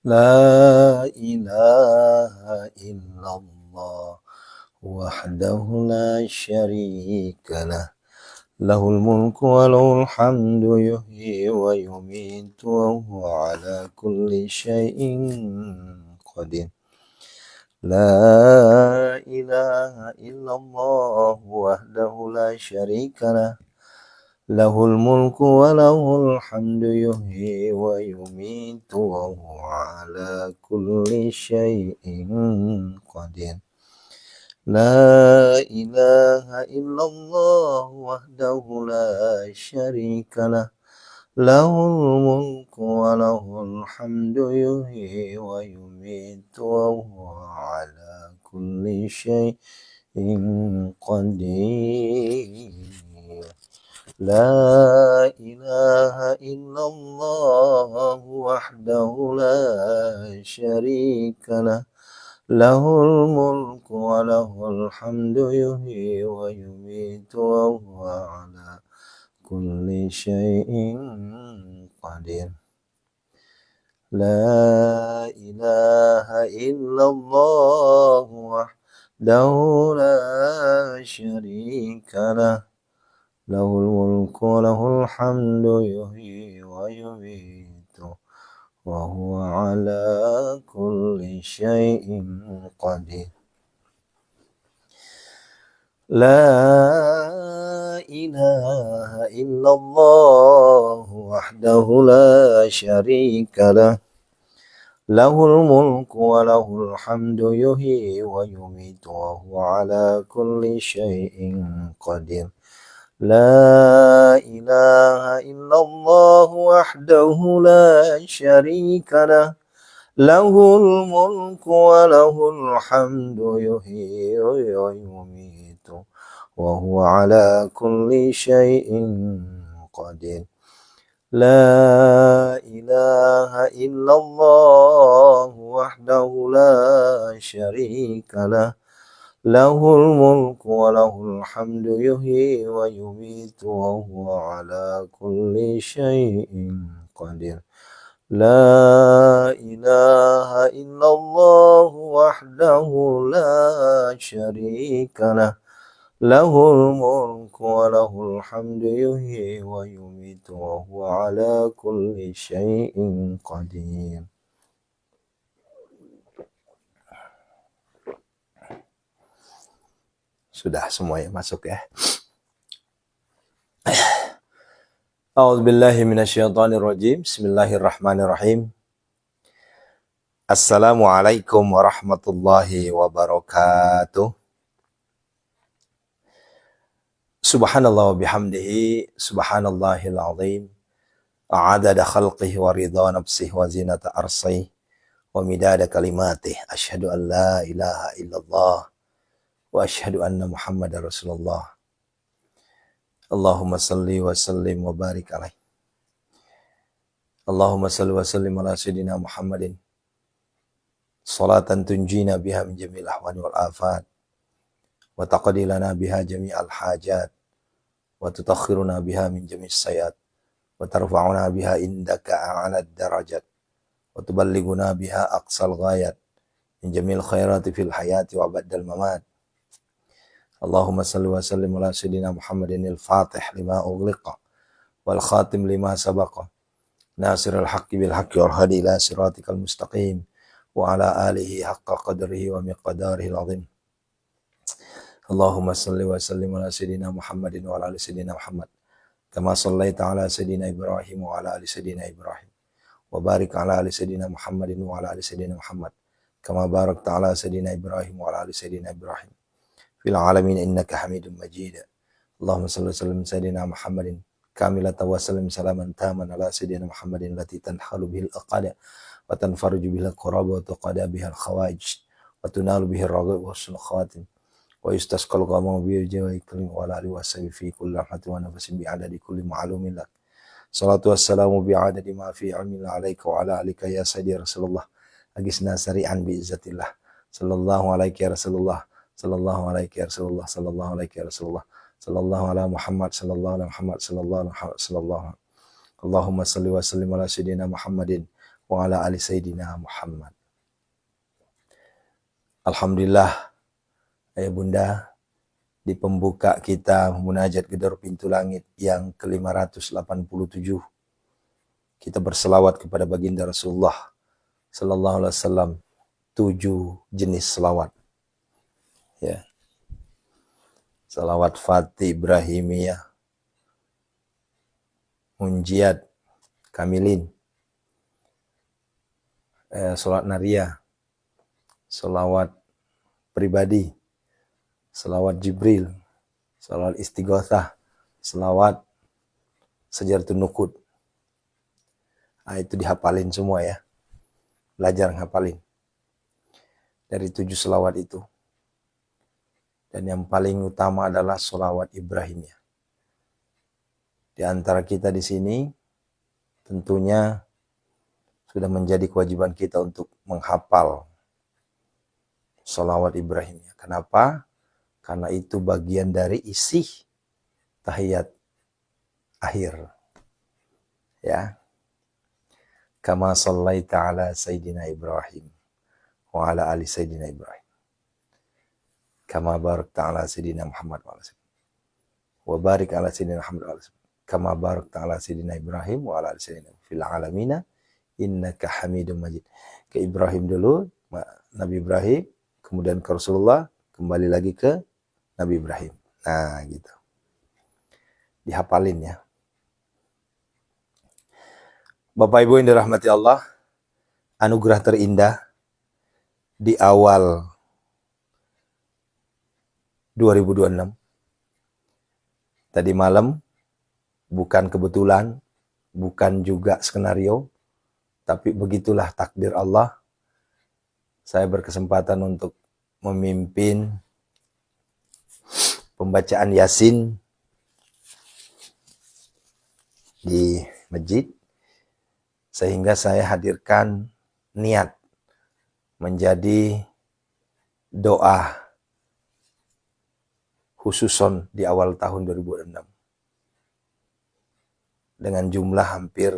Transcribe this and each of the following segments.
لا إله إلا الله وحده لا شريك له له الملك وله الحمد يحيي ويميت وهو على كل شيء قدير لا إله إلا الله وحده لا شريك له له الملك وله الحمد يحيي ويميت وهو على كل شيء قدير لا إله إلا الله وحده لا شريك له له الملك وله الحمد يحيي ويميت وهو على كل شيء قدير لا إله إلا الله وحده لا شريك له له الملك وله الحمد يحيي ويميت وهو على كل شيء قدير لا إله إلا الله وحده لا شريك له له الملك وله الحمد يحيي ويميت وهو على كل شيء قدير لا إله إلا الله وحده لا شريك له له الملك وله الحمد يحيي ويميت وهو على كل شيء قدير لا إله إلا الله وحده لا شريك له له الملك وله الحمد يحيي ويميت وهو على كل شيء قدير لا إله إلا الله وحده لا شريك له له الملك وله الحمد يحيي ويميت وهو على كل شيء قدير لا إله إلا الله وحده لا شريك له له الملك وله الحمد يحيي ويميت وهو على كل شيء قدير. Sudah semuanya masuk ya. A'udzubillahi minasyaitonirrajim. Bismillahirrahmanirrahim. Assalamualaikum warahmatullahi wabarakatuh. Subhanallah wa bihamdihi, subhanallahil azim. A'adada khalqihi wa ridha nafsihi wa zinata arsihi wa midada kalimatih. Asyhadu an la ilaha illallah wa asyhadu anna Muhammadar Rasulullah. Allahumma salli wa sallim wa barik alaih. Allahumma salli wa sallim ala sayyidina Muhammadin. Salatan tunjina biha min jamil ahwani wal afat. Wa taqdi lana biha jami'al hajat. Wa tutakhiruna biha min jami'is sayat. Wa tarfa'una biha indaka a'lad darajat. Wa tuballiguna biha aqsal ghayat. Min jamil khairati fil hayati wa ba'dal mamat. Allahumma salli wa sallim ala sayyidina Muhammadin al-fatih lima ughliqa wal khatim lima sabaqa nasirul haqqi bil haqqi wal hadi ila siratikal mustaqim wa ala alihi haqqa qadrihi wa miqdarihi al-azim. Allahumma salli wa sallim ala sayyidina Muhammadin wa ala ali sayyidina Muhammad kama sallaita ala sayyidina Ibrahim wa ala ali sayyidina Ibrahim wa barik ala ali sayyidina Muhammadin wa ala ali sayyidina Muhammad kama barakta ala sayyidina Ibrahim wa ala ali sayyidina Ibrahim fil alamin innaka hamidum majid. Allahumma salli wa sallim sayyidina Muhammadin kamilatan wa sallim salaman taman ala sayyidina Muhammadin lati tanhalu bihil aqada wa tanfarju bihil quraba wa tuqada bihil khawaij wa tunalu bihil raghib wa husnul khawatim wa yustasqal ghamamu bi jawi kalim wa ala alihi wa sahbihi fi kulli rahmatin wa nafasin bi adadi kulli ma'lumin lak. Salatu wassalamu bi adadi ma fi ilmin alaika wa ala alika ya sayyidi Rasulullah agisna sari'an bi izzatillah. Sallallahu alaihi ya Rasulullah. Sallallahu alaihi ya Rasulullah, sallallahu alaihi ya Rasulullah, sallallahu ala Muhammad, sallallahu ala Muhammad, sallallahu ala Muhammad, sallallahu. Allahumma salli wa sallim ala sayyidina Muhammadin wa ala ali Sayyidina Muhammad. Alhamdulillah, ayah bunda, di pembuka kita munajat gedor pintu langit yang ke-587, kita berselawat kepada baginda Rasulullah sallallahu alaihi wasallam, 7 jenis selawat. Ya. Salawat Fatih Ibrahimiyah, Munjiat, Kamilin, Salat Nariyah, salawat pribadi, salawat Jibril, salawat Istighothah, salawat Sajaratun Nuqud. Nah, itu dihafalin semua ya. Belajar ngapalin. Dari 7 selawat itu. Dan yang paling utama adalah selawat Ibrahimiyah. Di antara kita di sini tentunya sudah menjadi kewajiban kita untuk menghafal selawat Ibrahimiyah. Kenapa? Karena itu bagian dari isi tahiyat akhir. Ya. Kama sallaita ala Sayyidina Ibrahim wa ala ali Sayyidina Ibrahim. Kama barakta ala Sayyidina Muhammad wa barik ala Sayyidina Muhammad wa ala kama barakta ala Sayyidina Ibrahim wa ala ali Sayyidina fil alamina innaka Hamidum Majid. Ke Ibrahim dulu, Nabi Ibrahim, kemudian ke Rasulullah, kembali lagi ke Nabi Ibrahim. Nah, gitu. Dihafalin ya. Bapak Ibu yang dirahmati Allah, anugerah terindah di awal 2026. Tadi malam, bukan kebetulan, bukan juga skenario, tapi begitulah takdir Allah. Saya berkesempatan untuk memimpin pembacaan Yasin di masjid, sehingga saya hadirkan niat menjadi doa khususon di awal tahun 2006. Dengan jumlah hampir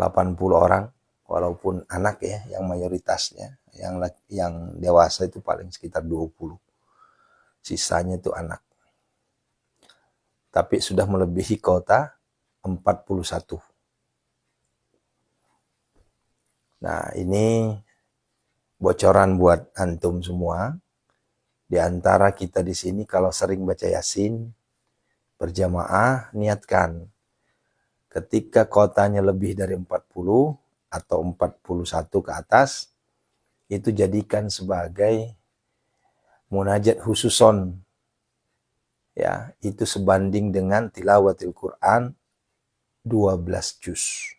80 orang, walaupun anak ya, yang mayoritasnya, yang dewasa itu paling sekitar 20. Sisanya itu anak. Tapi sudah melebihi kota 41. Nah, ini bocoran buat antum semua. Di antara kita di sini kalau sering baca Yasin berjamaah, niatkan ketika kotanya lebih dari 40 atau 41 ke atas, itu jadikan sebagai munajat khususon. Ya, itu sebanding dengan tilawatil Quran 12 juz.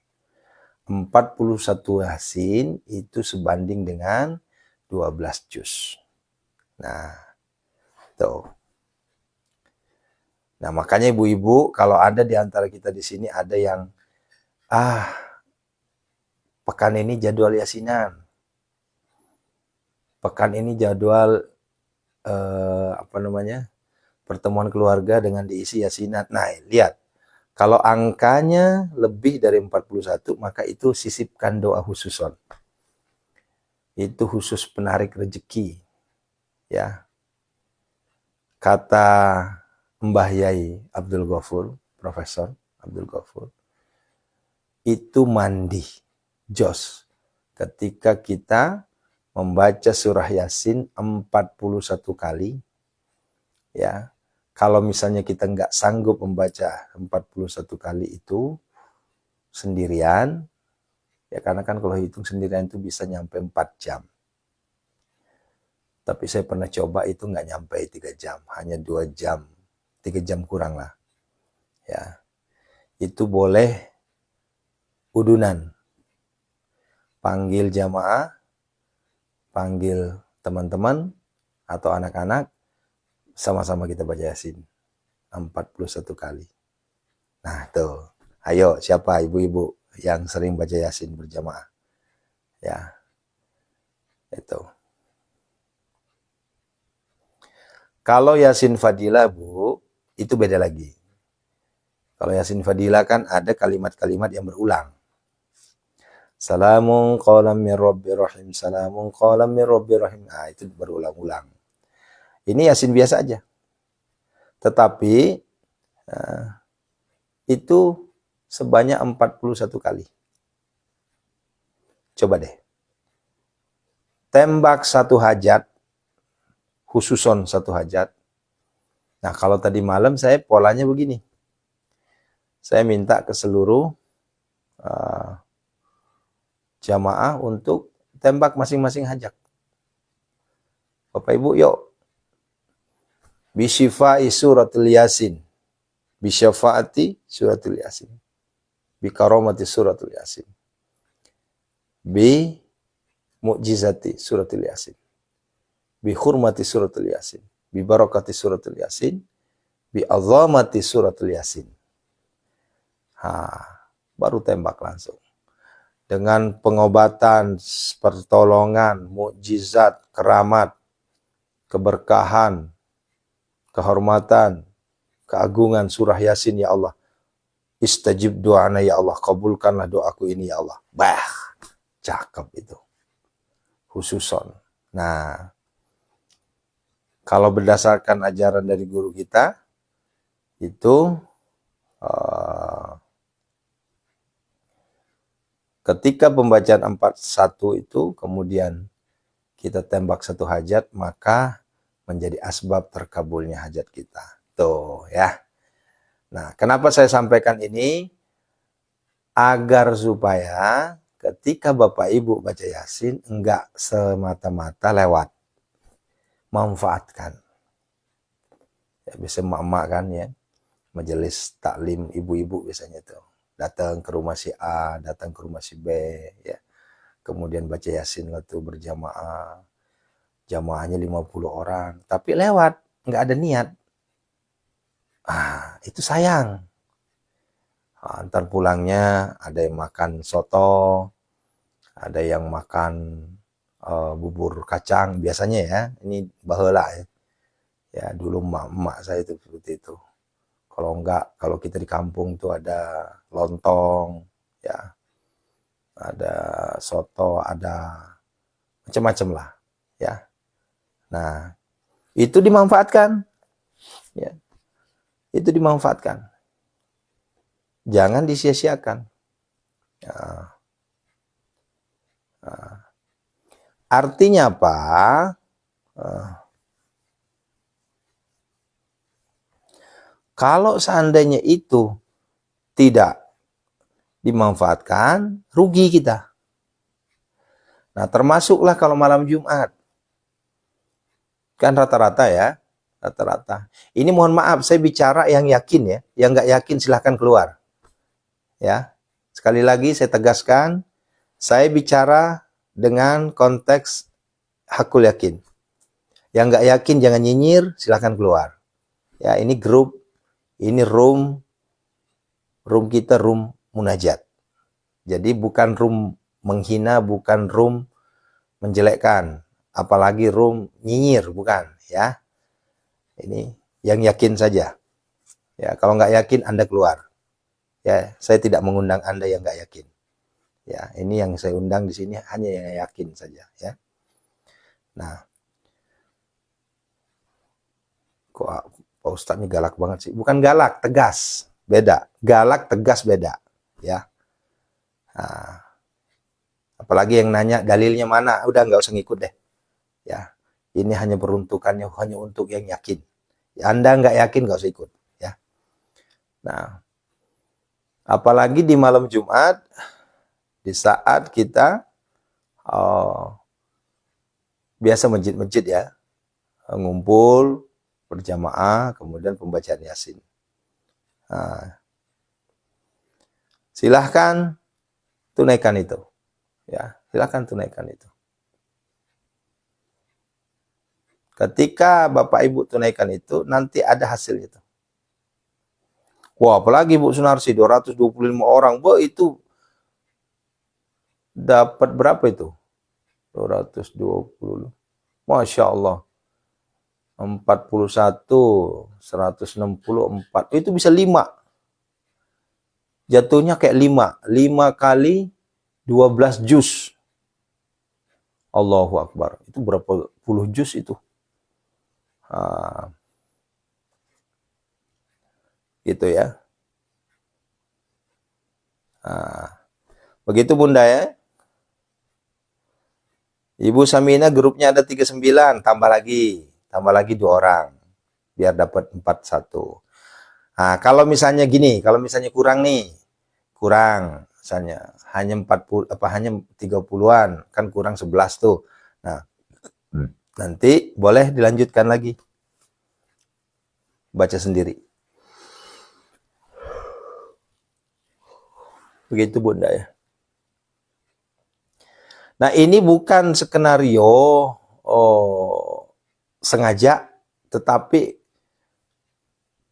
41 Yasin itu sebanding dengan 12 juz. Nah, tuh. Nah, makanya ibu-ibu, kalau ada di antara kita di sini ada yang pekan ini jadwal Yasinan. Pekan ini jadwal pertemuan keluarga dengan diisi Yasinan. Nah, lihat. Kalau angkanya lebih dari 41, maka itu sisipkan doa khususon. Itu khusus penarik rezeki. Ya. Kata Mbah Yai Abdul Ghafur, Profesor Abdul Ghafur, itu mandi, jos, ketika kita membaca surah Yasin 41 kali, ya. Kalau misalnya kita nggak sanggup membaca 41 kali itu sendirian, ya karena kan kalau hitung sendirian itu bisa nyampe 4 jam. Tapi saya pernah coba itu nggak nyampe 3 jam, hanya 2 jam. 3 jam kurang lah. Ya. Itu boleh udunan. Panggil jamaah, panggil teman-teman atau anak-anak, sama-sama kita baca Yasin 41 kali. Nah, tuh. Ayo, siapa ibu-ibu yang sering baca Yasin berjamaah? Ya. Itu. Kalau Yasin Fadilah, Bu, itu beda lagi. Kalau Yasin Fadilah kan ada kalimat-kalimat yang berulang. Salamun qawlam min rabbir rahim. Salamun qawlam min rabbir rahim. Nah, itu berulang-ulang. Ini Yasin biasa aja. Tetapi itu sebanyak 41 kali. Coba deh. Tembak satu hajat, khususon satu hajat. Nah, kalau tadi malam saya polanya begini. Saya minta ke seluruh jamaah untuk tembak masing-masing hajat. Bapak Ibu, yuk. Bisyifa'i suratul Yasin. Bisyafaati suratul Yasin. Bikaromati suratul Yasin. Bi mu'jizati suratul Yasin. Bi hurmati suratul Yasin. Bi barakati suratul Yasin. Bi azamati suratul Yasin. Baru tembak langsung. Dengan pengobatan, pertolongan, mukjizat, keramat, keberkahan, kehormatan, keagungan surah Yasin ya Allah. Istajib doana ya Allah, kabulkanlah doaku ini ya Allah. Bah, cakep itu. Khususon. Nah, kalau berdasarkan ajaran dari guru kita, itu ketika pembacaan 41 itu kemudian kita tembak satu hajat, maka menjadi asbab terkabulnya hajat kita. Tuh ya. Nah, kenapa saya sampaikan ini? Agar supaya ketika Bapak Ibu baca Yasin, enggak semata-mata lewat. Manfaatkan. Ya, biasa emak-emak kan ya. Majelis taklim ibu-ibu biasanya tuh. Datang ke rumah si A, datang ke rumah si B, ya. Kemudian baca Yasin lah tuh berjamaah. Jamaahnya 50 orang, tapi lewat, nggak ada niat. Itu sayang. Ntar pulangnya ada yang makan soto, ada yang makan bubur kacang, biasanya ya. Ini baheula ya. Ya, dulu emak-emak saya itu seperti itu. Kalau enggak, kalau kita di kampung tuh ada lontong, ya, ada soto, ada macam-macam lah, ya. Nah, itu dimanfaatkan, ya, itu dimanfaatkan. Jangan disia-siakan. Artinya apa? Kalau seandainya itu tidak dimanfaatkan, rugi kita. Nah, termasuklah kalau malam Jumat. Kan rata-rata ya, rata-rata. Ini mohon maaf, saya bicara yang yakin ya. Yang nggak yakin silahkan keluar. Ya, sekali lagi saya tegaskan, saya bicara dengan konteks hakul yakin. Yang nggak yakin jangan nyinyir, silahkan keluar. Ya, ini grup. Ini room kita room munajat. Jadi bukan room menghina, bukan room menjelekkan, apalagi room nyinyir, bukan ya. Ini yang yakin saja. Ya, kalau nggak yakin Anda keluar. Ya, saya tidak mengundang Anda yang nggak yakin. Ya, ini yang saya undang di sini hanya yang yakin saja ya. Nah, kok Pak Ustadz ini galak banget sih. Bukan galak, tegas. Beda. Galak, tegas beda. Ya. Nah, apalagi yang nanya dalilnya mana. Udah nggak usah ngikut deh. Ya. Ini hanya peruntukannya hanya untuk yang yakin. Ya, Anda nggak yakin nggak usah ikut. Ya. Nah, apalagi di malam Jumat, di saat kita biasa masjid-masjid ya, ngumpul, berjamaah, kemudian pembacaan Yasin. Nah, silahkan tunaikan itu. Ya, silahkan tunaikan itu. Ketika Bapak Ibu tunaikan itu, nanti ada hasil itu. Wah, apalagi Bu Sunarsi, 225 orang. Bu, itu dapat berapa itu? 220. Masya Allah. 41, 164. Itu bisa 5. Jatuhnya kayak 5. 5 kali 12 juz. Allahu Akbar. Itu berapa puluh juz itu? Gitu ya. Begitu Bunda ya. Ibu Samina grupnya ada 39, tambah lagi 2 orang biar dapat 41. Nah, kalau misalnya gini, kalau misalnya kurang misalnya hanya 40 hanya 30-an, kan kurang 11 tuh. Nah, nanti boleh dilanjutkan lagi. Baca sendiri. Begitu Bunda ya. Nah, ini bukan skenario sengaja, tetapi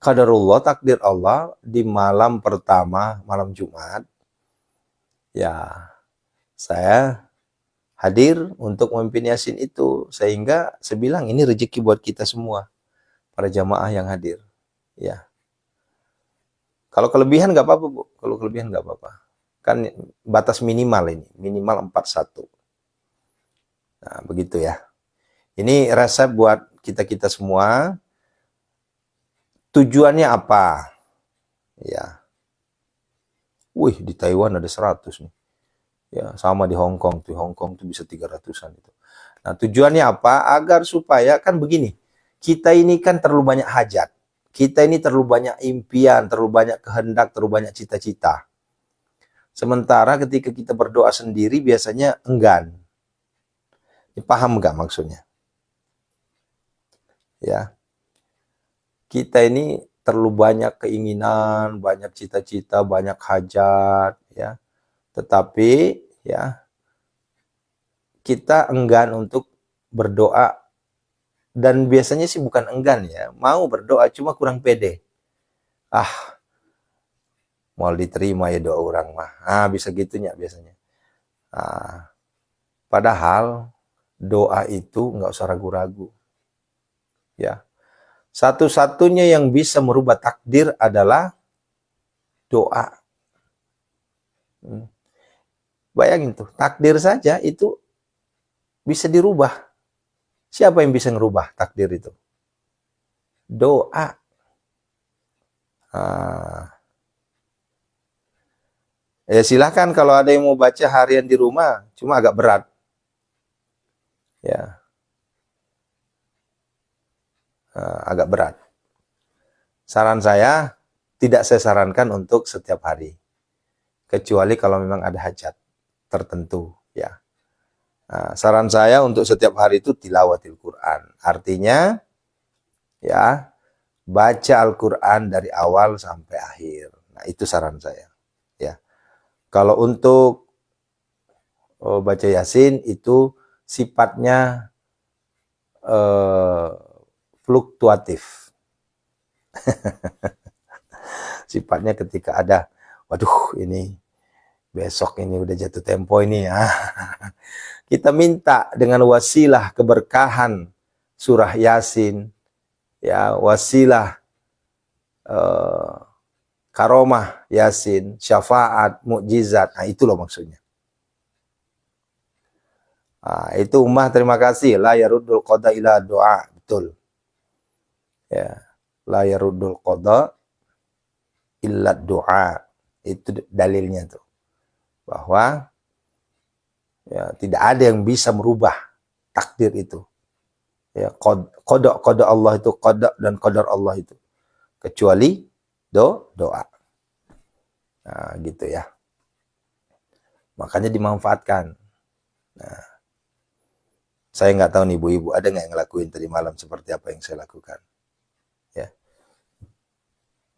qadarullah, takdir Allah di malam pertama, malam Jumat, ya saya hadir untuk memimpin Yasin itu, sehingga saya bilang ini rezeki buat kita semua, para jamaah yang hadir. Ya, kalau kelebihan nggak apa-apa Bu, kalau kelebihan nggak apa-apa. Kan batas minimal ini, minimal 41. Nah, begitu ya. Ini resep buat kita-kita semua. Tujuannya apa? Ya. Wih, di Taiwan ada 100 nih. Ya, sama di Hong Kong. Di Hong Kong tuh bisa 300-an itu. Nah, tujuannya apa? Agar supaya, kan begini, kita ini kan terlalu banyak hajat. Kita ini terlalu banyak impian, terlalu banyak kehendak, terlalu banyak cita-cita. Sementara ketika kita berdoa sendiri biasanya enggan. Paham nggak maksudnya? Ya, kita ini terlalu banyak keinginan, banyak cita-cita, banyak hajat, ya. Tetapi ya kita enggan untuk berdoa, dan biasanya sih bukan enggan ya, mau berdoa cuma kurang pede. Mau diterima ya doa orang mah. Bisa gitunya biasanya. Padahal doa itu nggak usah ragu-ragu. Ya. Satu-satunya yang bisa merubah takdir adalah doa. Bayangin tuh, takdir saja itu bisa dirubah. Siapa yang bisa ngerubah takdir itu? Doa. Ya silahkan kalau ada yang mau baca harian di rumah, cuma agak berat. Ya. Agak berat. Saran saya, tidak saya sarankan untuk setiap hari. Kecuali kalau memang ada hajat tertentu. Ya. Saran saya untuk setiap hari itu tilawatil Quran. Artinya, ya, baca Al-Quran dari awal sampai akhir. Nah, itu saran saya. Ya. Kalau untuk baca Yasin itu sifatnya fluktuatif. Sifatnya ketika ada, waduh ini besok ini udah jatuh tempo ini ya. Kita minta dengan wasilah keberkahan surah Yasin, ya, wasilah karomah Yasin, syafaat, mukjizat. Nah, itu loh maksudnya. Itu ummah terima kasih. La yaruddul qada ila doa. Betul. Ya. La yaruddul qada illa doa. Itu dalilnya tuh. Bahwa ya, tidak ada yang bisa merubah takdir itu. Ya, qada Allah itu, qada dan qadar Allah itu. Kecuali doa. Nah, gitu ya. Makanya dimanfaatkan. Nah, saya nggak tahu nih ibu-ibu ada nggak yang ngelakuin tadi malam seperti apa yang saya lakukan. Ya.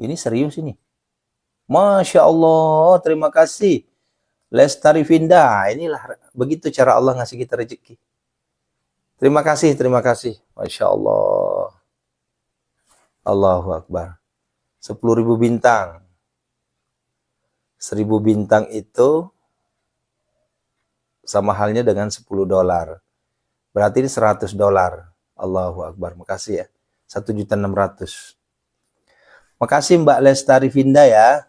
Ini serius ini. Masya Allah, terima kasih. Lestari Finda, inilah begitu cara Allah ngasih kita rezeki. Terima kasih, terima kasih. Masya Allah. Allahu Akbar. 10.000 bintang. 1.000 bintang itu sama halnya dengan $10. Berarti ini $100. Allahu Akbar. Makasih ya. 1.600.000. Makasih Mbak Lestari Finda ya.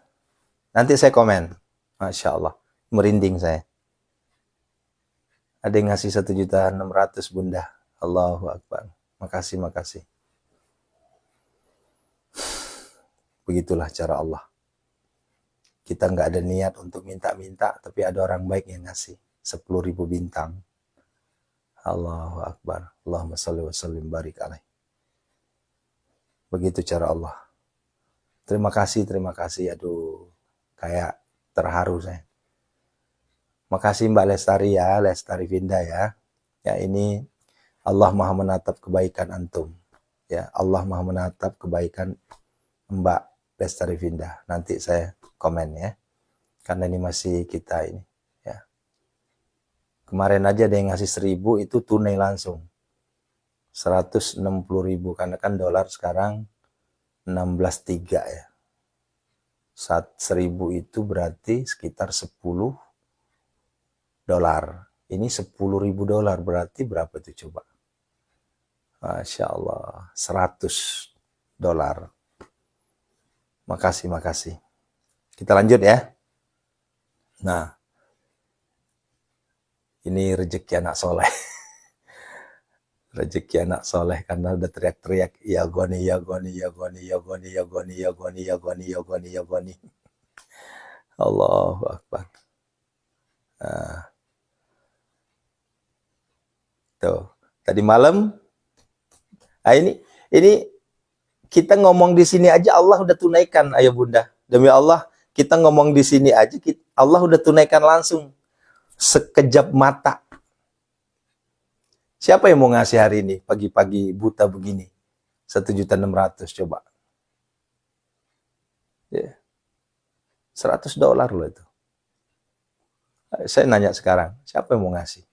Nanti saya komen. Masya Allah. Merinding saya. Ada yang ngasih 1.600.000 Bunda. Allahu Akbar. Makasih, makasih. Begitulah cara Allah. Kita nggak ada niat untuk minta-minta, tapi ada orang baik yang ngasih 10.000 bintang. Allahu Akbar. Allahumma salli wa sallim barik alaih. Begitu cara Allah. Terima kasih, terima kasih. Aduh, kayak terharu saya. Makasih Mbak Lestari ya, Lestari Vinda ya. Ya, ini Allah Maha menatap kebaikan antum. Ya, Allah Maha menatap kebaikan Mbak Lestari Vinda. Nanti saya komen ya. Karena ini masih kita ini ya. Kemarin aja ada yang ngasih 1.000 itu tunai langsung. 160.000 karena kan dolar sekarang 16.3 ya. 1.000 itu berarti sekitar 10 dolar. Ini 10.000 dolar berarti berapa itu coba? Masya Allah, 100 dolar. Makasih, makasih. Kita lanjut ya. Nah, ini rezeki anak soleh. Rezeki anak soleh karena udah teriak-teriak ya goni, ya goni, ya goni, ya goni, ya goni, ya goni, ya goni, ya goni, ya goni. Allahu Akbar. Nah, tuh. Tadi malam, ini kita ngomong di sini aja Allah udah tunaikan, ayo Bunda. Demi Allah, kita ngomong di sini aja Allah udah tunaikan langsung. Sekejap mata. Siapa yang mau ngasih hari ini pagi-pagi buta begini? 1.600.000 coba. Ya. 100 dolar loh itu. Saya nanya sekarang, siapa yang mau ngasih?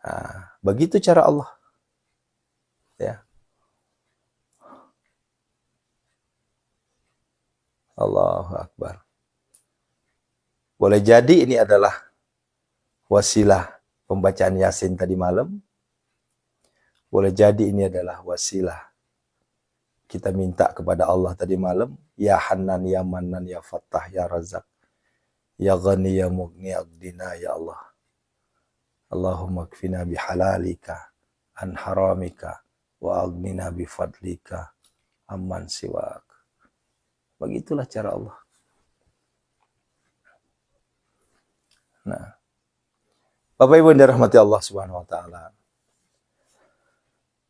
Nah, begitu cara Allah. Ya. Allahu Akbar. Boleh jadi ini adalah wasilah pembacaan Yasin tadi malam. Boleh jadi ini adalah wasilah kita minta kepada Allah tadi malam. Ya Hanan, Ya Manan, Ya Fattah, Ya Razak. Ya Ghani, Ya Mughni, Aghdina, Ya Allah. Allahumma kfina bihalalika an haramika wa aghnina bifadlika amman siwak. Begitulah cara Allah. Nah, Bapak Ibu yang dirahmati Allah Subhanahu wa taala.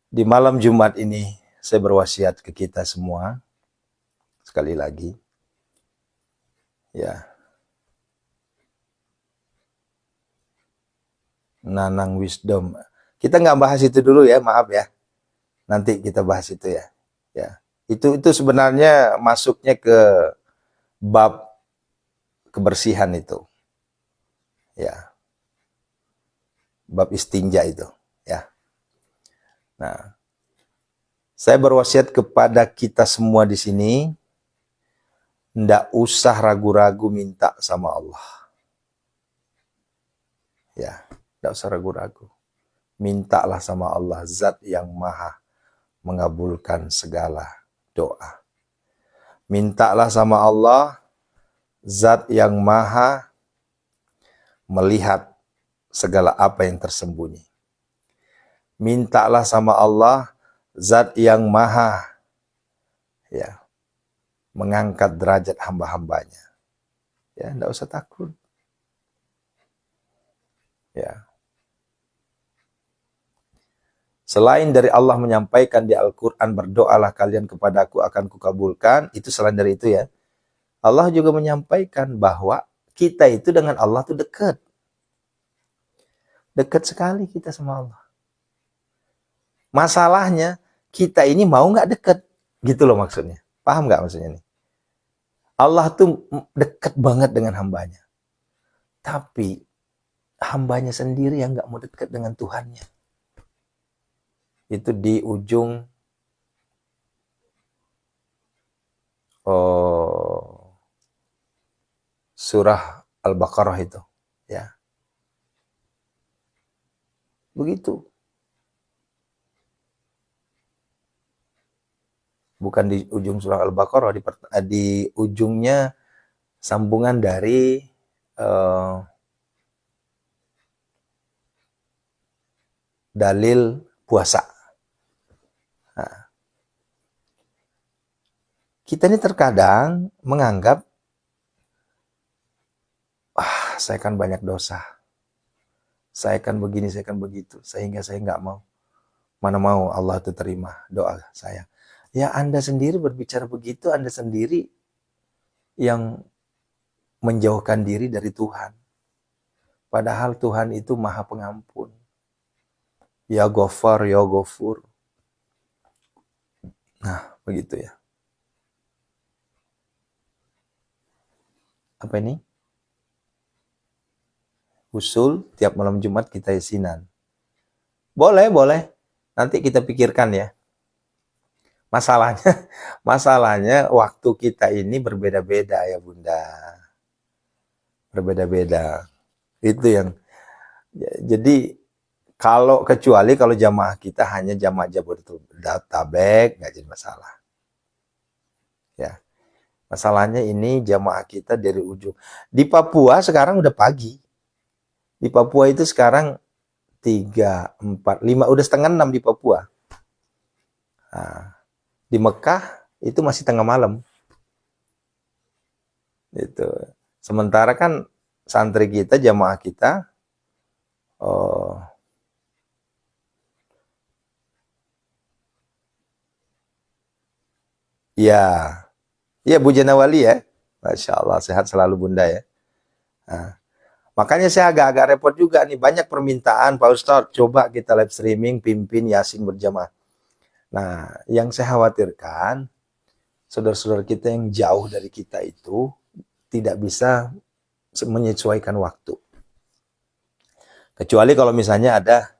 Di malam Jumat ini saya berwasiat ke kita semua sekali lagi. Ya. Nanang wisdom. Kita nggak bahas itu dulu ya, maaf ya. Nanti kita bahas itu ya. Ya. Itu sebenarnya masuknya ke bab kebersihan itu. Ya. Bab istinja itu, ya. Nah, saya berwasiat kepada kita semua di sini, ndak usah ragu-ragu minta sama Allah. Ya, ndak usah ragu-ragu. Mintalah sama Allah, Zat yang Maha mengabulkan segala doa. Mintalah sama Allah, Zat yang Maha melihat segala apa yang tersembunyi. Mintalah sama Allah, Zat yang Maha ya mengangkat derajat hamba-hambanya. Ya, enggak usah takut. Ya. Selain dari Allah menyampaikan di Al-Quran, berdoalah kalian kepadaku akan kukabulkan. Itu selain dari itu ya. Allah juga menyampaikan bahwa kita itu dengan Allah tuh dekat. Dekat sekali kita sama Allah. Masalahnya, kita ini mau nggak dekat. Gitu loh maksudnya. Paham nggak maksudnya nih? Allah tuh dekat banget dengan hambanya. Tapi, hambanya sendiri yang nggak mau dekat dengan Tuhannya. Itu di ujung surah Al-Baqarah itu. Ya. Begitu. Bukan di ujung surah Al-Baqarah, di ujungnya sambungan dari dalil puasa. Nah, kita ini terkadang menganggap, saya kan banyak dosa, saya kan begini, saya kan begitu, sehingga saya nggak mau. Mana mau Allah itu terima doa saya. Ya Anda sendiri berbicara begitu, Anda sendiri yang menjauhkan diri dari Tuhan. Padahal Tuhan itu Maha Pengampun. Ya Ghafar, ya Ghafur. Nah, begitu ya. Apa ini? Usul tiap malam Jumat kita yasinan. Boleh, boleh. Nanti kita pikirkan ya. Masalahnya waktu kita ini berbeda-beda ya Bunda. Berbeda-beda. Itu yang jadi kecuali kalau jamaah kita hanya jamaah Jabodetabek, nggak jadi masalah. Ya. Masalahnya ini jamaah kita dari ujung. Di Papua sekarang udah pagi. Di Papua itu sekarang 3, 4, 5, udah setengah 6 di Papua. Nah, di Mekah itu masih tengah malam. Itu. Sementara kan santri kita, jamaah kita, ya Bu Janawali ya. Masya Allah, sehat selalu Bunda ya. Nah, makanya saya agak-agak repot juga nih, banyak permintaan Pak Ustadz, coba kita live streaming, pimpin Yasin berjamaah. Nah, yang saya khawatirkan, saudara-saudara kita yang jauh dari kita itu tidak bisa menyesuaikan waktu. Kecuali kalau misalnya ada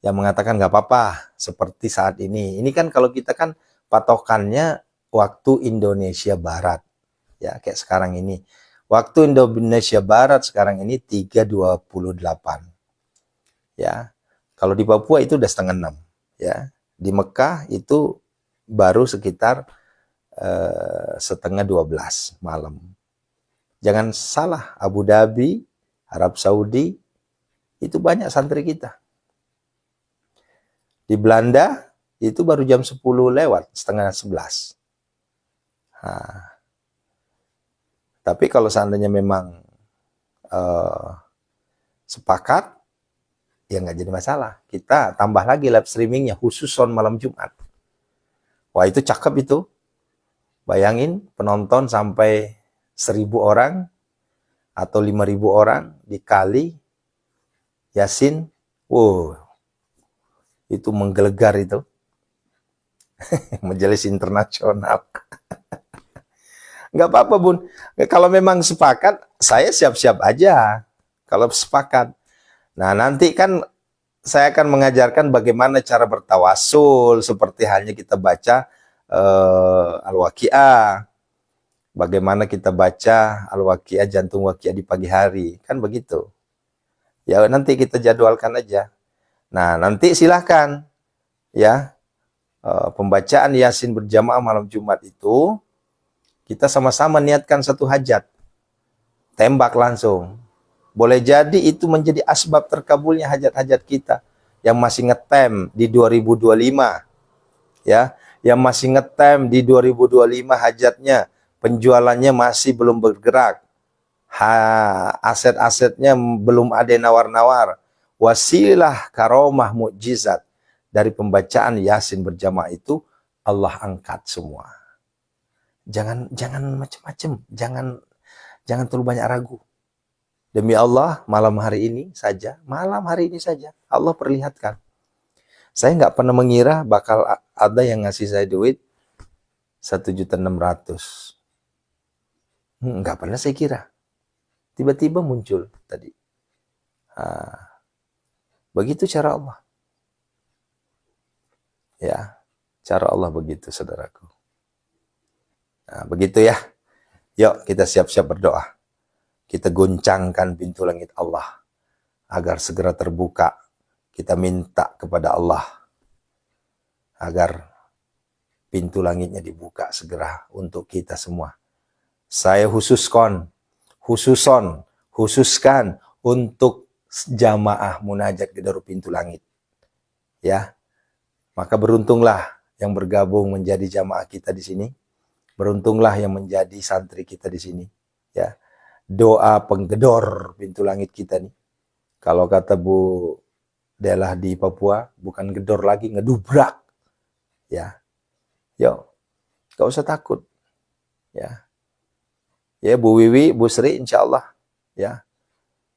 yang mengatakan nggak apa-apa, seperti saat ini. Ini kan kalau kita kan patokannya waktu Indonesia Barat. Ya, kayak sekarang ini. Waktu Indonesia Barat sekarang ini 3.28. Ya. Kalau di Papua itu udah setengah 6. Ya. Di Mekah itu baru sekitar setengah 12 malam. Jangan salah, Abu Dhabi, Arab Saudi, itu banyak santri kita. Di Belanda itu baru jam 10 lewat, setengah 11. Nah, tapi kalau seandainya memang sepakat, ya nggak jadi masalah. Kita tambah lagi live streamingnya khusus on malam Jumat. Wah itu cakep itu. Bayangin penonton sampai 1.000 orang atau 5.000 orang dikali Yasin. Wow, itu menggelegar itu. Majelis internasional. Nggak apa-apa Bun. Kalau memang sepakat, saya siap-siap aja. Kalau sepakat. Nah nanti kan saya akan mengajarkan bagaimana cara bertawasul. Seperti halnya kita baca Al-Waqi'ah. Bagaimana kita baca Al-Waqi'ah, jantung Waqi'ah di pagi hari. Kan begitu. Ya nanti kita jadwalkan aja. Nah nanti silahkan. Ya, pembacaan Yasin berjamaah malam Jumat itu, kita sama-sama niatkan satu hajat. Tembak langsung. Boleh jadi itu menjadi asbab terkabulnya hajat-hajat kita. Yang masih ngetem di 2025. Ya, yang masih ngetem di 2025 hajatnya. Penjualannya masih belum bergerak. Aset-asetnya belum ada nawar-nawar. Wasilah karomah mukjizat. Dari pembacaan Yasin berjamaah itu, Allah angkat semua. Jangan macam-macam, jangan terlalu banyak ragu. Demi Allah, malam hari ini saja Allah perlihatkan. Saya nggak pernah mengira bakal ada yang ngasih saya duit 1.600.000. Nggak pernah saya kira. Tiba-tiba muncul tadi. Begitu cara Allah. Ya, cara Allah begitu, saudaraku. Nah, begitu ya. Yuk kita siap-siap berdoa. Kita goncangkan pintu langit Allah agar segera terbuka. Kita minta kepada Allah agar pintu langitnya dibuka segera untuk kita semua. Saya khususkan untuk jamaah munajat di Darul Pintu Langit. ya. Maka beruntunglah yang bergabung menjadi jamaah kita di sini. Beruntunglah yang menjadi santri kita di sini, ya. Doa penggedor pintu langit kita nih. Kalau kata Bu Delah di Papua, bukan gedor lagi, ngedubrak, ya. Yuk, gak usah takut, ya. Ya, Bu Wiwi, Bu Sri, insya Allah, ya.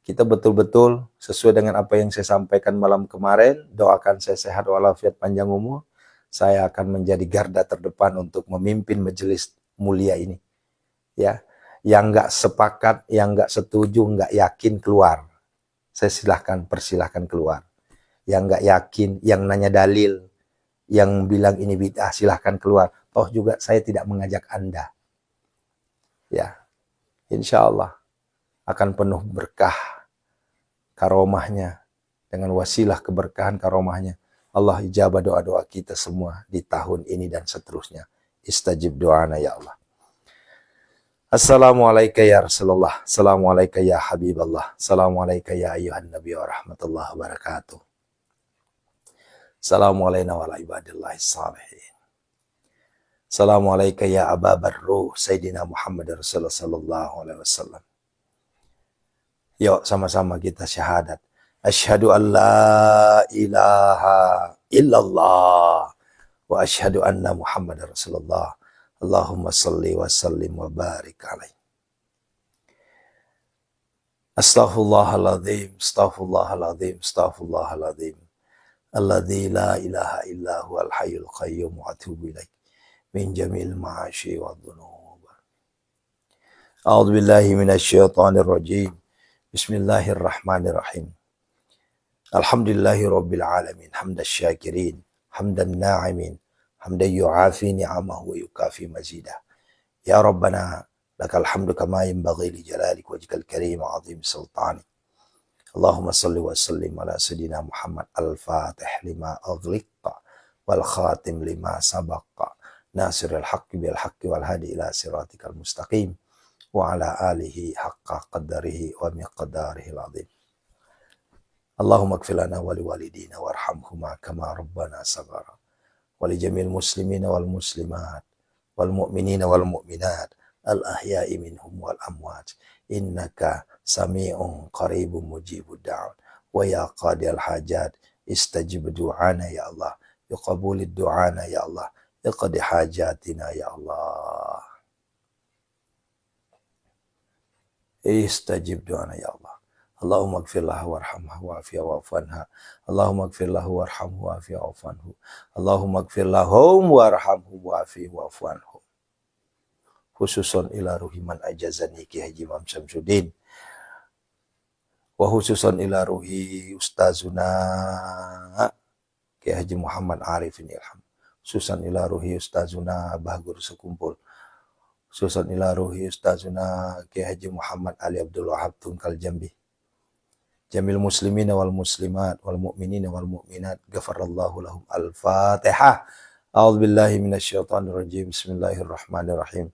Kita betul-betul sesuai dengan apa yang saya sampaikan malam kemarin, doakan saya sehat walafiat panjang umur, saya akan menjadi garda terdepan untuk memimpin majelis mulia ini. Ya, yang nggak sepakat, yang nggak setuju, nggak yakin keluar. Saya persilahkan keluar. Yang nggak yakin, yang nanya dalil, yang bilang ini bid'ah, silahkan keluar. Toh juga saya tidak mengajak Anda. Ya, insya Allah akan penuh berkah karomahnya, dengan wasilah keberkahan karomahnya. Allah ijabah doa-doa kita semua di tahun ini dan seterusnya. Istajib doana ya Allah. Assalamualaikum ya Rasulullah. Assalamualaikum ya Habiballah. Assalamualaikum ya ayuhan Nabi wa rahmatullahi wa barakatuh. Assalamualaikum wa ala ibadillahi salihin. Assalamualaikum ya Aba Barruh Sayyidina Muhammad Rasulullah sallallahu alaihi wasallam. Yuk sama-sama kita syahadat. Asyhadu an la ilaha illallah wa asyhadu anna Muhammad Rasulullah. Allahumma salli wa sallim wa barik alaih. Astaghfirullahaladzim, astaghfirullahaladzim, astaghfirullahaladzim. Alladzi la ilaha illa huwal hayyul qayyum wa atubu ilaih. Min jamil ma'asyi wa dhunub. A'udzu billahi minasyaitonir rajim. Bismillahirrahmanirrahim. Alhamdulillahi rabbil alamin. Hamdas syakirin, hamdan na'imin, hamdan yu'afi ni'amahu wa yukafi mazidah. Ya Rabbana lakal hamdu kama yanbaghi li jalalik wajhikal karim wa 'azim sultanik. Allahumma salli wa sallim ala sayyidina Muhammad al-Fatih lima aghliqa wal khatim lima sabaqa nasiril haqqi bil haqqi wal hadi ila siratikal mustaqim wa ala alihi haqqa qadarihi wa miqdarihi al-'azim. Allahumma ighfir lana wa liwalidina warhamhuma kama rabbana saghara wa li jamil muslimina wal muslimat wal mu'minina wal mu'minat al ahya'i minhum wal amwat innaka sami'un qaribun mujibud da'wat wa ya qadiyal hajat istajib du'ana ya Allah yuqabulid du'ana ya Allah iqdi hajatina ya Allah istajib du'ana ya Allah. Allahumma ighfir lahu warhamhu wa'afihi wa'fu anha. Allahumma ighfir lahu warhamhu wa'afihi wa'fu anhu. Allahumma ighfir lahum warhamhu wa'afihi wa'fu anhu. Khususon ila ruhi man ajazani Ki Haji Imam Syamsuddin. Wa khususon ila ruhi ustazuna Ki Haji Muhammad Arifin Ilham. Khususon ila ruhi ustazuna Abah Guru Sekumpul. Khususon ila ruhi ustazuna Ki Haji Muhammad Ali Abdul Wahab Tungkal Jambi. Jamil muslimina wal muslimat wal mu'minina wal mu'minat ghafarallahu lahum. Al-Fatihah. A'udzu billahi minasyaitonir rajim. Bismillahirrahmanirrahim.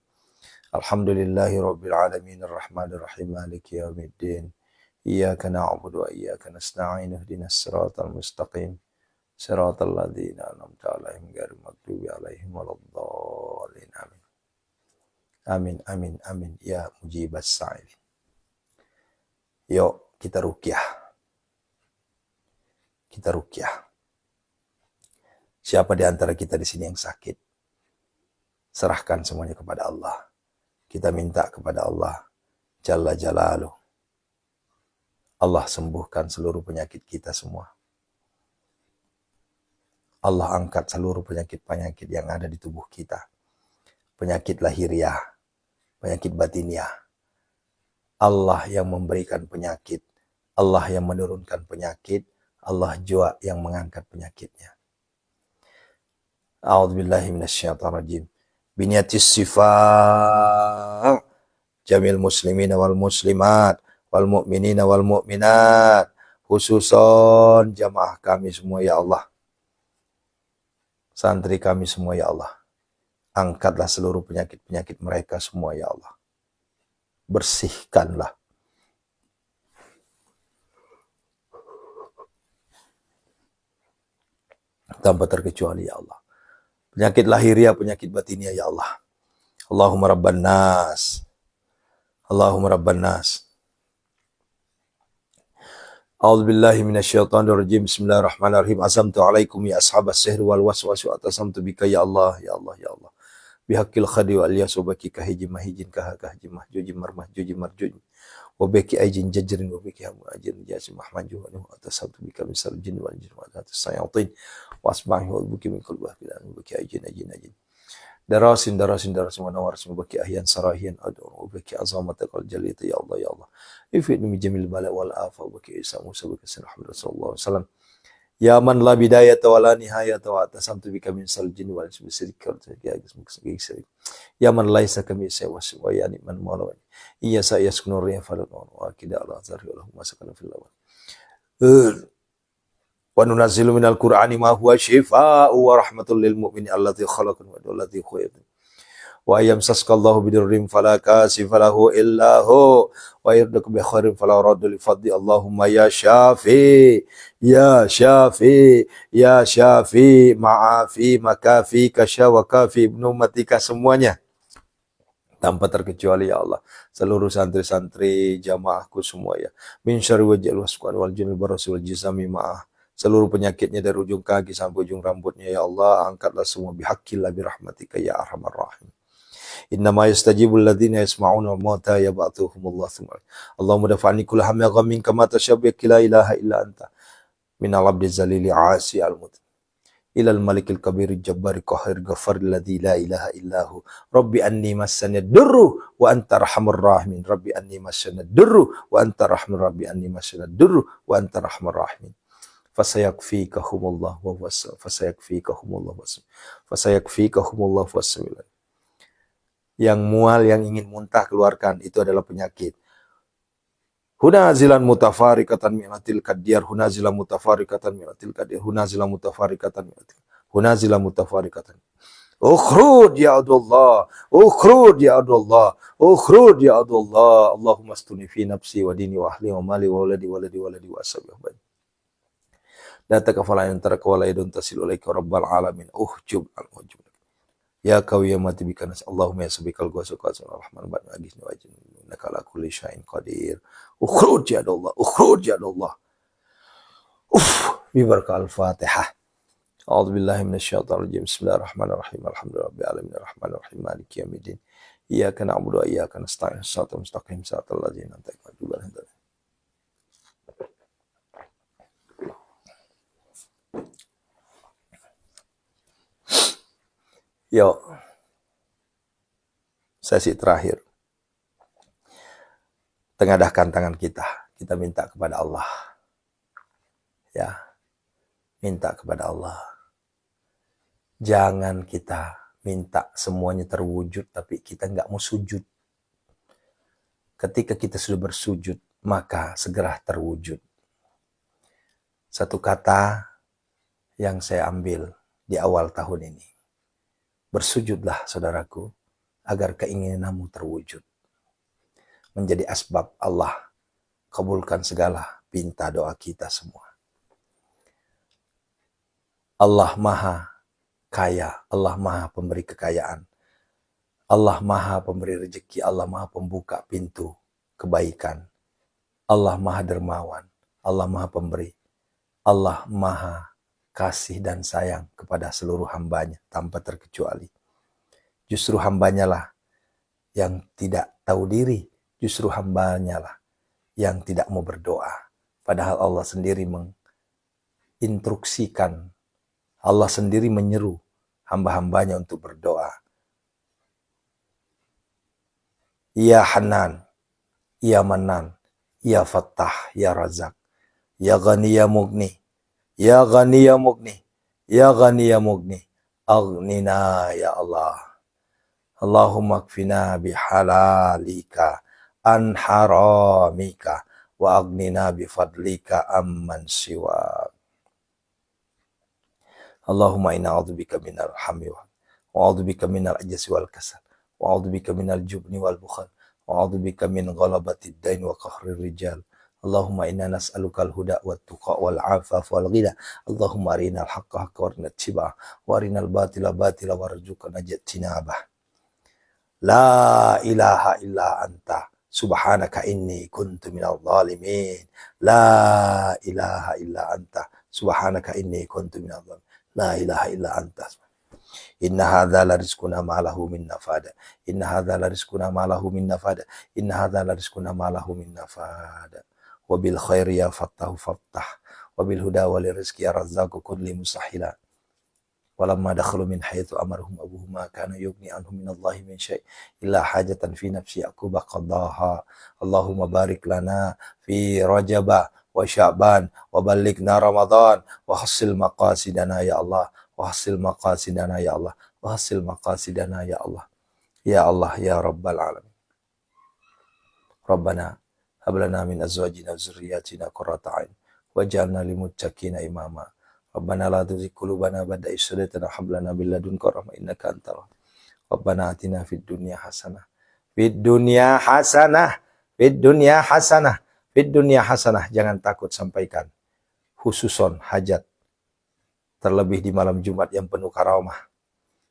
Alhamdulillahi rabbil alamin arrahmanir rahim maliki yaumiddin. Iyyaka na'budu wa iyyaka nasta'in ihdinas siratal mustaqim. Siratal ladzina an'amta 'alaihim ghairil maghdubi 'alaihim waladdallin. Amin. Amin amin amin ya mujibas sa'il. Yuk kita ruqyah. Kita ruqyah. Siapa di antara kita di sini yang sakit? Serahkan semuanya kepada Allah. Kita minta kepada Allah Jalla Jalaluh. Allah sembuhkan seluruh penyakit kita semua. Allah angkat seluruh penyakit-penyakit yang ada di tubuh kita. Penyakit lahiriah, penyakit batiniah. Allah yang memberikan penyakit. Allah yang menurunkan penyakit, Allah jua yang mengangkat penyakitnya. A'udzubillahi minasyaitonirrajim. Biniyatis sifaa jamil muslimina wal muslimat wal mu'minina wal mu'minat, khususon jamaah kami semua ya Allah. Santri kami semua ya Allah. Angkatlah seluruh penyakit-penyakit mereka semua ya Allah. Bersihkanlah. tanpa terkecuali ya Allah. Penyakit lahiriah, penyakit batiniah ya Allah. Allahumma rabban nas. Allahumma rabban nas. A'udzu billahi minasyaitonir rajim. Bismillahirrahmanirrahim. Azamtu alaikum ya ashabas sihr wal waswas wa atasamtu bika ya Allah, ya Allah, ya Allah. Bihaqil khadi wa aliyasubaki kahijim mahijin kahajim mahjujim marmahjujim marjujim. Wa baki ajin jajrin wa baki hamu ajin jasim mahmaju wa nuhu atasamtu bika misal jin wal jin wa atas sayatin. Wa asma'i wa buki min kulli wahbilan wa baki ajin. Darasin wa nawarsin wa baki ahyan sarahiyan ad'u wa baki azamatakal jalita ya Allah, ya Allah. Ifidni min jamil bala wal afa wa baki isa musa baki sallallahu alaihi wasallam. Ya man la bidayata wa la nihayata wa atasamtu bika min saljin wal bisirka ya man laisa kami sewa wa yani man mawlawan iya sa yaskunu riya falun wa kida ala azhari wa lahum masakana fil lawan wa nunazzilu minal qur'ani ma huwa shifaa'u wa rahmatul lil mu'minin allati khalaqan wa allati khuliqan wa yamsaskallahu bidurrim fala kashifa lahu illa hu wa yurduka bi khairin fala radda li fadli Allahumma ya syafi ya syafi ya syafi ma'afi makafi kasya wa kafi ibnu matika semuanya tanpa terkecuali ya Allah, seluruh santri-santri jamaahku semua ya, min syarri wajil wasqan wal jinil barasi wal jisami ma'ah, seluruh penyakitnya dari ujung kaki sampai ujung rambutnya ya Allah, angkatlah semua bihaqqillah birahmatika ya arhamar rahim. Innama yastajibul ladzina yasma'una mauta yab'athuhumullah tsumma. Allahumma dafa'ni kull hammin ghammin kama tashabbihu la ilaha illa anta. Minal abdi zalili asi al-mut. Ilal malikil kabiri jabbari qahir ghafar alladzi la ilaha illahu. Rabbi anni massani durru wa anta arhamur rahimin. Rabbi anni massani durru wa anta rahman. Rabbi anni massani durru wa anta rahmar rahimin. Fasayakfikahumullah wa wasal. Fasayakfikahumullah wa wasal. Fasayakfikahumullah wa wasal. Yang mual, yang ingin muntah keluarkan, itu adalah penyakit. Hunazilan mutafarikatan mi'atil kadiyar, hunazilan mutafarikatan mi'atil kadiyar, hunazilan mutafarikatan mi'atil, hunazilan mutafarikatan. Ukhrud ya Abdullah, ukhrud ya Abdullah, ukhrud ya Abdullah. Allahumma astuni fi nafsi wa dini wa ahli wa mali wa waladi wa ashabi wa bani. La takafala in taraka wa la yadun tasilu ilaika rabbal alamin. Uhjub al-ujub. Ya qawiyyam mati bika nas Allahumma ya sabikal ghawsuka rahman ba'd agisni wajin innaka ala kulli syai'in qadir. Ukhruj ya Allah, ukhruj ya Allah. Bi barakah al-Fatihah. A'udzu billahi minasyaitonir rajim. Bismillahirrahmanirrahim. Alhamdulillahi rabbil alamin arrahmanir rahim maliki yaumiddin. Iyyaka na'budu wa iyyaka nasta'in. Shiratal mustaqim shiratal ladzina an'amta alaihim. Yuk, sesi terakhir. Tengadahkan tangan kita. Kita minta kepada Allah. Ya, minta kepada Allah. Jangan kita minta semuanya terwujud, tapi kita nggak mau sujud. Ketika kita sudah bersujud, maka segera terwujud. Satu kata yang saya ambil di awal tahun ini. Bersujudlah saudaraku, agar keinginanmu terwujud. Menjadi asbab Allah kabulkan segala pinta doa kita semua. Allah Maha Kaya, Allah Maha Pemberi kekayaan. Allah Maha Pemberi rezeki, Allah Maha Pembuka pintu kebaikan. Allah Maha Dermawan, Allah Maha Pemberi. Allah Maha kasih dan sayang kepada seluruh hambanya tanpa terkecuali. Justru hambanya lah yang tidak tahu diri, justru hambanya lah yang tidak mau berdoa. Padahal Allah sendiri menginstruksikan, Allah sendiri menyeru hamba-hambanya untuk berdoa. Ya Hanan, Ya Manan, Ya Fattah, Ya Razak, Ya Ghani, Ya Mughni, Ya Ghani ya Mughni, Ya Ghani ya Mughni, aghnina ya Allah. Allahumma kfina bihalalika an haramika wa aghnina bifadlika amman siwa. Allahumma inna a'udzubika minal hammi wa a'udzubika minal ajzi wal kasal wa a'udzubika minal jubni wal bukhal wa a'udzubika min ghalabati ad-dain wa qahrir rijal. Allahumma inna nas'alukal huda wat tuqa wal afaf wal ghina. Allahumma arinal haqqa haqqa warina ittiba'ah wa arinal batila batila warzuqna ijtinabah. La ilaha illa anta subhanaka inni kuntu minadh dhalimin. La ilaha illa anta subhanaka inni kuntu minadh dhalimin. La ilaha illa anta. Inna hadza la rizquna ma lahu min nafada. Inna hadza la rizquna ma lahu min nafada. Inna hadza la rizquna ma lahu min nafada. Wa bil khairi ya fattahu fattah. Wa bil huda wa lirizqi ya razzaqu kulli musahhila. Walamma dakhalu min haitsu amarhum abuhum ma kana yughni anhum min Allahi min syai' illa hajatan fi nafsi Yaquba qadaha. Allahumma barik lana fi Rajab wa Sya'ban wa ballighna Ramadan wa hassil maqasidana ya Allah. Wahsil maqasidana ya Allah. Wahsil maqasidana ya Allah. Ya Allah ya Rabbal alamin. Rabbana hab lana min azwajina wa dzurriyyatina qurrata a'yun waj'alna lil muttaqina imama. Rabbana la tuzigh qulubana ba'da idh hadaytana wa hab lana min ladunka rahmah innaka antal wahhab. Rabbana atina fid dunya hasanah. Fid dunya hasanah. Fid dunya hasanah. Fid dunya hasanah. Jangan takut, sampaikan. Khususon hajat. Terlebih di malam Jumat yang penuh karamah,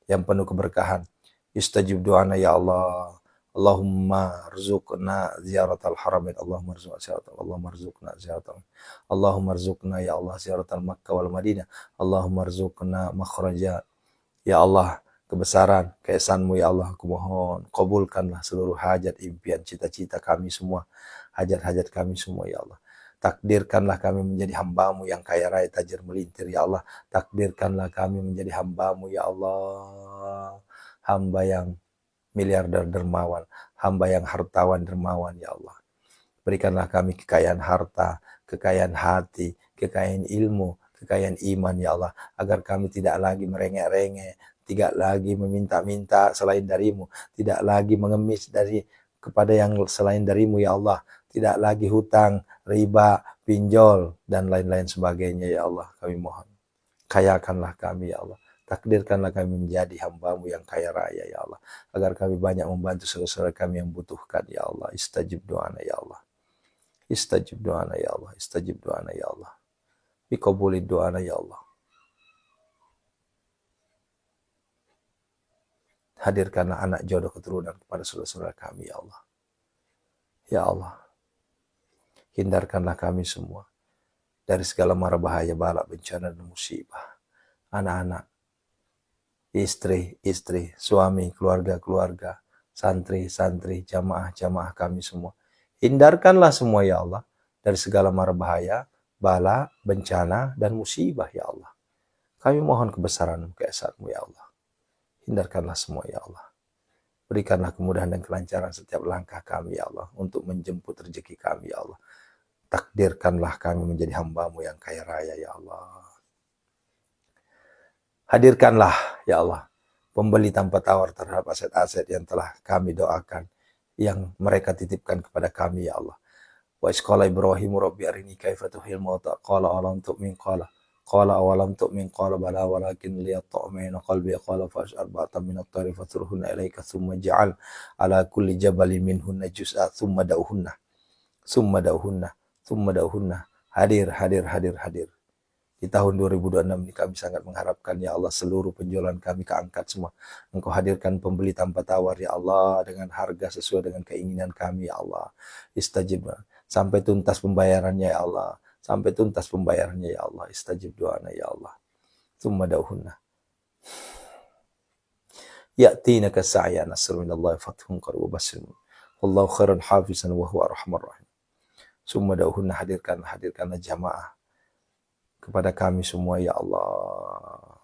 yang penuh keberkahan. Istajib doana ya Allah. Allahumma rzuqna ziyaratal haramain. Allahumma rzuqna ziyaratal. Allahumma rzuqna ziyaratal. Allahumma rzuqna ya Allah ziyaratal Makkah wal Madinah. Allahumma rzuqna makhraja. Ya Allah, kebesaran, keesanmu ya Allah, aku mohon kabulkanlah seluruh hajat, impian, cita-cita kami semua, hajat-hajat kami semua ya Allah. Takdirkanlah kami menjadi hamba-Mu yang kaya raya tajir melintir ya Allah. Takdirkanlah kami menjadi hamba-Mu ya Allah. Hamba yang miliarder dermawan, hamba yang hartawan dermawan ya Allah. Berikanlah kami kekayaan harta, kekayaan hati, kekayaan ilmu, kekayaan iman ya Allah. Agar kami tidak lagi merengek-rengek, tidak lagi meminta-minta selain darimu, tidak lagi mengemis kepada yang selain darimu ya Allah. Tidak lagi hutang, riba, pinjol, dan lain-lain sebagainya ya Allah. Kami mohon, kayakanlah kami ya Allah. Takdirkanlah kami menjadi hamba-Mu yang kaya raya ya Allah. Agar kami banyak membantu saudara-saudara kami yang butuhkan ya Allah. Istajib doana ya Allah. Istajib doana ya Allah. Istajib doana ya Allah. Biqabuli doana ya Allah. Hadirkanlah anak jodoh keturunan kepada saudara-saudara kami ya Allah. Ya Allah. Hindarkanlah kami semua dari segala mara bahaya, bala, bencana, dan musibah. Anak-anak, istri, suami, keluarga, santri, jamaah kami semua. Hindarkanlah semua ya Allah dari segala mara bahaya, bala, bencana, dan musibah ya Allah. Kami mohon kebesaran-Mu, keesaan-Mu ya Allah. Hindarkanlah semua ya Allah. Berikanlah kemudahan dan kelancaran setiap langkah kami ya Allah untuk menjemput rezeki kami ya Allah. Takdirkanlah kami menjadi hamba-Mu yang kaya raya ya Allah. Hadirkanlah ya Allah pembeli tanpa tawar terhadap aset-aset yang telah kami doakan, yang mereka titipkan kepada kami ya Allah. Wa isqala Ibrahim rabbi arini kaifa tuhil mauta qala alam tu'min qala awalam tu'min qala bala walakin liyatma'inna qalbi qala fash'ar ba'tam min at-tari fatruhunna ilayka thumma ja'al ala kulli jabalin minhunna juz'a thumma da'uhunna hadir. Di tahun 2026 ini kami sangat mengharapkan ya Allah seluruh penjualan kami keangkat semua. Engkau hadirkan pembeli tanpa tawar ya Allah dengan harga sesuai dengan keinginan kami ya Allah. Istajib sampai tuntas pembayarannya ya Allah. Sampai tuntas pembayarannya ya Allah. Istajib doana ya Allah. Tsumma da'uhunna. Ya'tinaka sa'ya nasrun minallahi fathun qarib wa basirun. Wallahu khairan hafizan wa huwa arhamar rahim. Tsumma da'uhunna, hadirkanlah jamaah kepada kami semua ya Allah.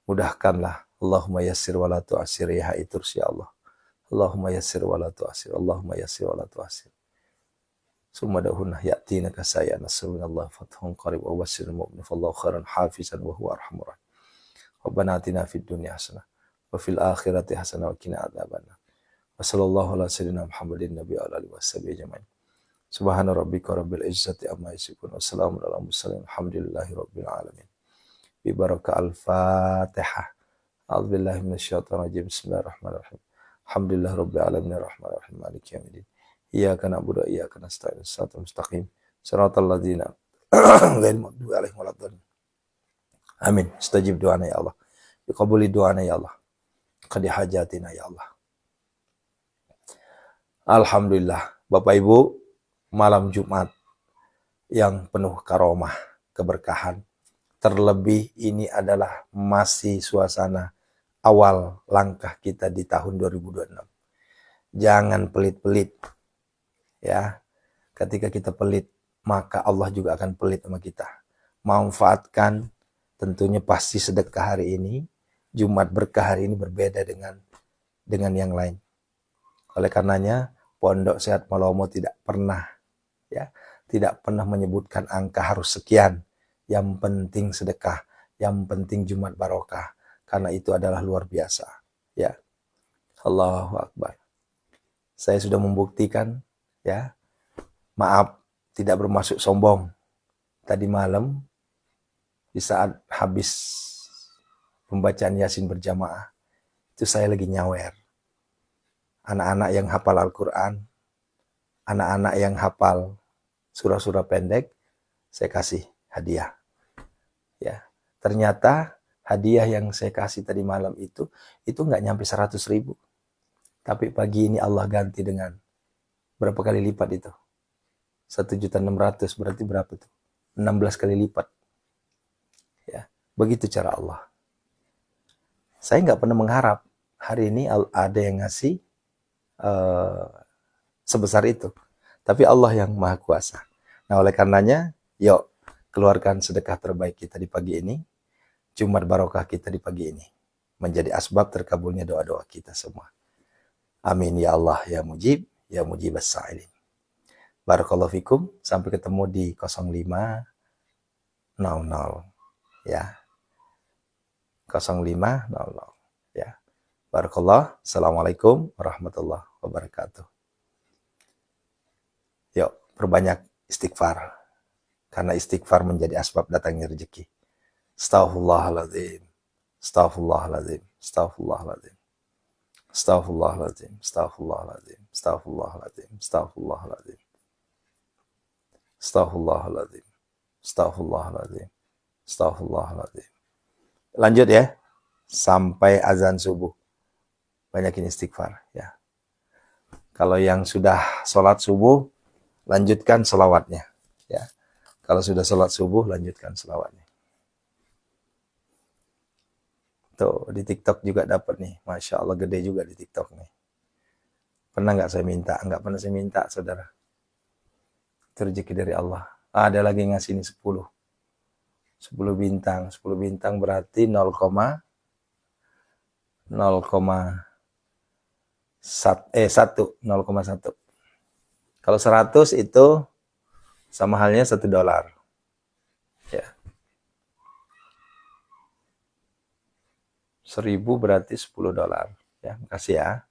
Mudahkanlah. Allahumma yassir wa la tu'assir ya Haiturs ya Allah. Allahumma yassir wa la tu'assir. Allahumma yassir wa la tu'assir. Summa da'uhunna ya'tinaka sa'ya nasrun minallahi fathun qarib wa basirul mu'minin fallahu khairan hafizan wa huwa arhamur rahim. Rabbana atina fid dunya hasanah wa fil akhirati hasanah wa qina adzabannar. Wa sallallahu ala sayyidina Muhammadin nabiyyi wa alihi washabihi ajmain. Subhana rabbika rabbil izzati amma yasifun wa salamun alal mursalin alhamdulillahi rabbil alamin. Bi baraka al-Fatihah. A'udzubillahi minasyaitonir rajim. Bismillahirrahmanirrahim. Alhamdulillahi rabbil alamin arrahmanirrahim maliki yaumiddin. Iyyaka na'budu wa iyyaka nasta'in. Shiratal mustaqim. Shiratal ladzina ghairil maghdubi 'alaihim waladdallin. Amin. Istajib doana ya Allah. Biqabuli doana ya Allah. Qadi hajatina ya Allah. Alhamdulillah, Bapak Ibu, malam Jumat yang penuh karomah, keberkahan. Terlebih ini adalah masih suasana awal langkah kita di tahun 2026. Jangan pelit-pelit. Ya. Ketika kita pelit, maka Allah juga akan pelit sama kita. Manfaatkan, tentunya pasti sedekah hari ini. Jumat berkah hari ini berbeda dengan yang lain. Oleh karenanya, Pondok Sehat Malomo tidak pernah menyebutkan angka harus sekian. Yang penting sedekah, yang penting Jumat barokah, karena itu adalah luar biasa. Ya, Allahu Akbar. Saya sudah membuktikan, ya. Maaf, tidak bermaksud sombong. Tadi malam, di saat habis pembacaan Yasin berjamaah, itu saya lagi nyawer. Anak-anak yang hafal Al-Quran, anak-anak yang hafal surah-surah pendek, saya kasih hadiah. Ya, ternyata hadiah yang saya kasih tadi malam itu nggak nyampe 100.000. Tapi pagi ini Allah ganti dengan berapa kali lipat itu? 1.600.000, berarti berapa tuh? 16 kali lipat. Ya, begitu cara Allah. Saya nggak pernah mengharap hari ini ada yang ngasih sebesar itu. Tapi Allah yang maha kuasa. Nah, oleh karenanya, yuk keluarkan sedekah terbaik kita di pagi ini. Jumat barokah kita di pagi ini. Menjadi asbab terkabulnya doa-doa kita semua. Amin ya Allah ya mujib, ya mujibas sa'ilin. Barakallahu fikum. Sampai ketemu di 05.00. Ya. 05.00. Ya. Barakallah. Assalamualaikum warahmatullahi wabarakatuh. Yuk, perbanyak istighfar. Karena istighfar menjadi asbab datangnya rezeki. Astaghfirullahaladzim. Astaghfirullahaladzim. Astaghfirullahaladzim. Astaghfirullahaladzim. Astaghfirullahaladzim. Astaghfirullahaladzim. Astaghfirullahaladzim. Astaghfirullahaladzim. Astaghfirullahaladzim. Astaghfirullahaladzim. Lanjut ya. Sampai azan subuh. Banyakin istighfar ya. Kalau yang sudah sholat subuh, lanjutkan sholawatnya ya. Kalau sudah sholat subuh, lanjutkan sholawatnya. Tuh, di TikTok juga dapat nih. Masya Allah, gede juga di TikTok nih. Pernah nggak saya minta? Nggak pernah saya minta, saudara. Itu rezeki dari Allah. Ada lagi yang ngasih ini 10. 10 bintang. 10 bintang berarti 0,1. Kalau 100 itu sama halnya $1. Ya. 1000 berarti $10. Ya, makasih ya.